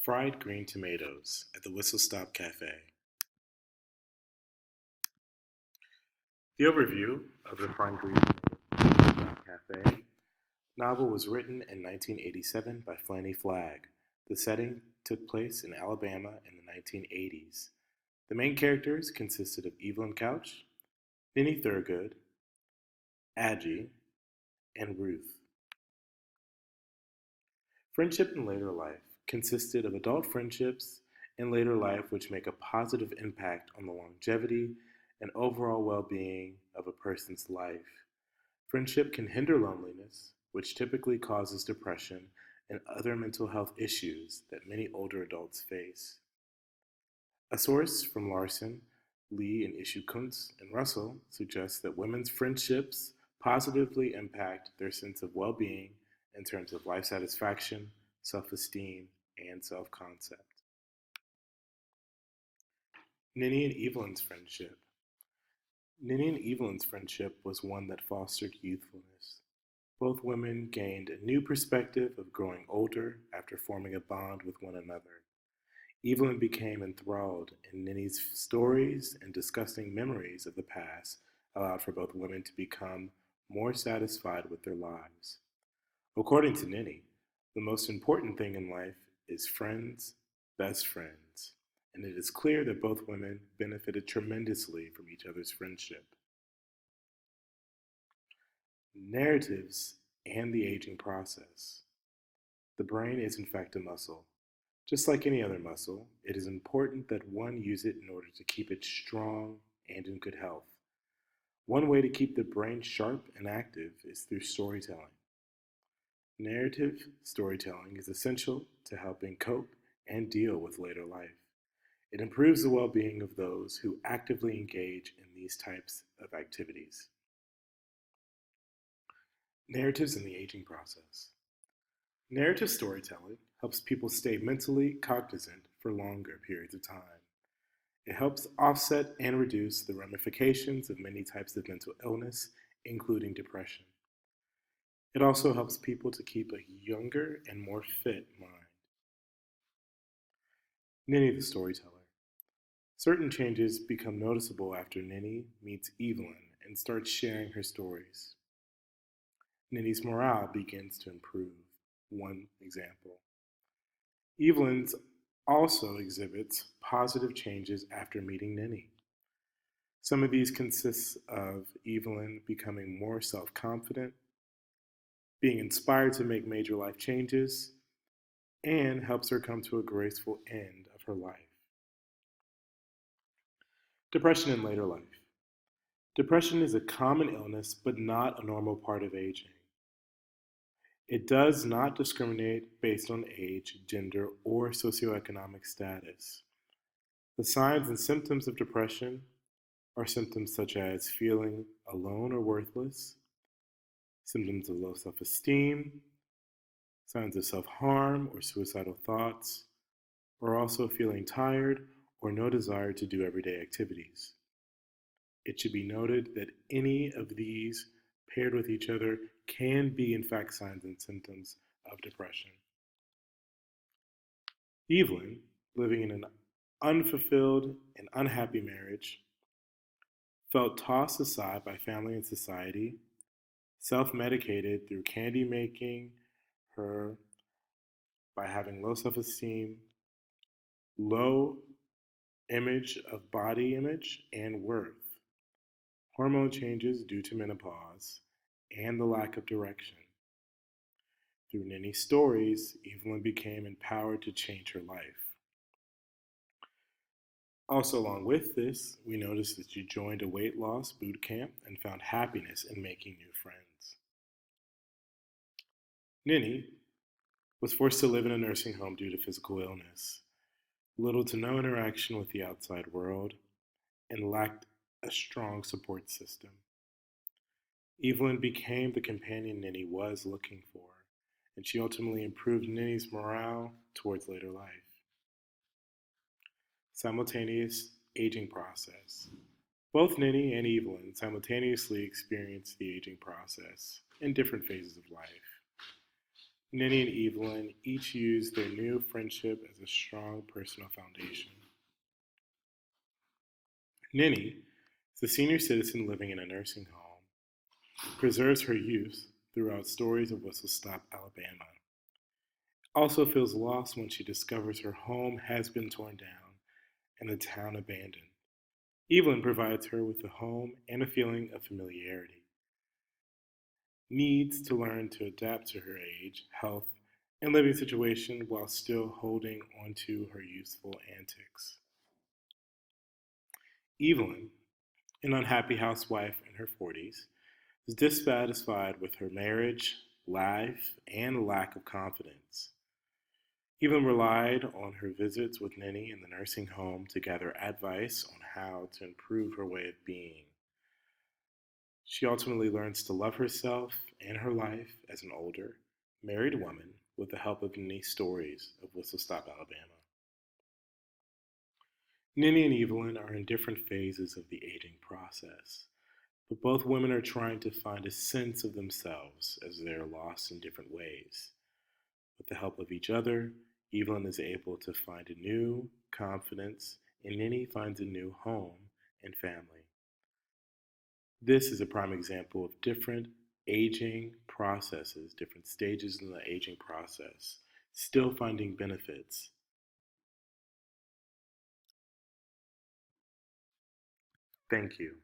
Fried green tomatoes at the Whistle Stop Cafe. The overview of the Fried Green Tomatoes Cafe novel was written in 1987 by Flanny Flagg. The setting took place in Alabama in the 1980s. The main characters consisted of Evelyn Couch, Minnie Thurgood, Aggie, and Ruth. Friendship in later life consisted of adult friendships in later life which make a positive impact on the longevity and overall well being of a person's life. Friendship can hinder loneliness, which typically causes depression and other mental health issues that many older adults face. A source from Larson, Lee, and Ishikuntz and Russell suggests that women's friendships positively impact their sense of well being in terms of life satisfaction, self esteem, and self concept. Ninny and Evelyn's friendship. Ninny and Evelyn's friendship was one that fostered youthfulness. Both women gained a new perspective of growing older after forming a bond with one another. Evelyn became enthralled in Ninny's stories, and discussing memories of the past allowed for both women to become more satisfied with their lives. According to Ninny, the most important thing in life is friends, best friends, and it is clear that both women benefited tremendously from each other's friendship. Narratives and the aging process. The brain is in fact a muscle. Just like any other muscle, it is important that one use it in order to keep it strong and in good health. One way to keep the brain sharp and active is through storytelling. Narrative storytelling is essential to helping cope and deal with later life. It improves the well being of those who actively engage in these types of activities. Narratives in the aging process. Narrative storytelling helps people stay mentally cognizant for longer periods of time. It helps offset and reduce the ramifications of many types of mental illness, including depression. It also helps people to keep a younger and more fit mind. Ninny the storyteller. Certain changes become noticeable after Ninny meets Evelyn and starts sharing her stories. Ninny's morale begins to improve. One example. Evelyn's also exhibits positive changes after meeting Ninny. Some of these consist of Evelyn becoming more self confident, being inspired to make major life changes, and helps her come to a graceful end of her life. Depression in later life. Depression is a common illness but not a normal part of aging. It does not discriminate based on age, gender, or socioeconomic status. The signs and symptoms of depression are symptoms such as feeling alone or worthless, symptoms of low self esteem, signs of self harm or suicidal thoughts, or also feeling tired or no desire to do everyday activities. It should be noted that any of these paired with each other can be, in fact, signs and symptoms of depression. Evelyn, living in an unfulfilled and unhappy marriage, felt tossed aside by family and society, self medicated through candy making, her by having low self esteem, low image of body image and worth, hormone changes due to menopause, and the lack of direction. Through Ninny's stories, Evelyn became empowered to change her life. Also, along with this, we noticed that she joined a weight loss boot camp and found happiness in making new friends. Ninny was forced to live in a nursing home due to physical illness, little to no interaction with the outside world, and lacked a strong support system. Evelyn became the companion Ninny was looking for, and she ultimately improved Ninny's morale towards later life. Simultaneous aging process. Both Ninny and Evelyn simultaneously experienced the aging process in different phases of life. Ninny and Evelyn each use their new friendship as a strong personal foundation. Ninny is a senior citizen living in a nursing home, preserves her youth throughout stories of Whistle Stop, Alabama. Also feels lost when she discovers her home has been torn down and the town abandoned. Evelyn provides her with a home and a feeling of familiarity. Needs to learn to adapt to her age, health, and living situation while still holding onto her youthful antics. Evelyn, an unhappy housewife in her 40s, is dissatisfied with her marriage, life, and lack of confidence. Evelyn relied on her visits with Ninny in the nursing home to gather advice on how to improve her way of being. She ultimately learns to love herself and her life as an older, married woman with the help of Ninny's stories of Whistle Stop, Alabama. Ninny and Evelyn are in different phases of the aging process, but both women are trying to find a sense of themselves as they are lost in different ways. With the help of each other, Evelyn is able to find a new confidence, and Ninny finds a new home and family. This is a prime example of different aging processes, different stages in the aging process, still finding benefits. Thank you.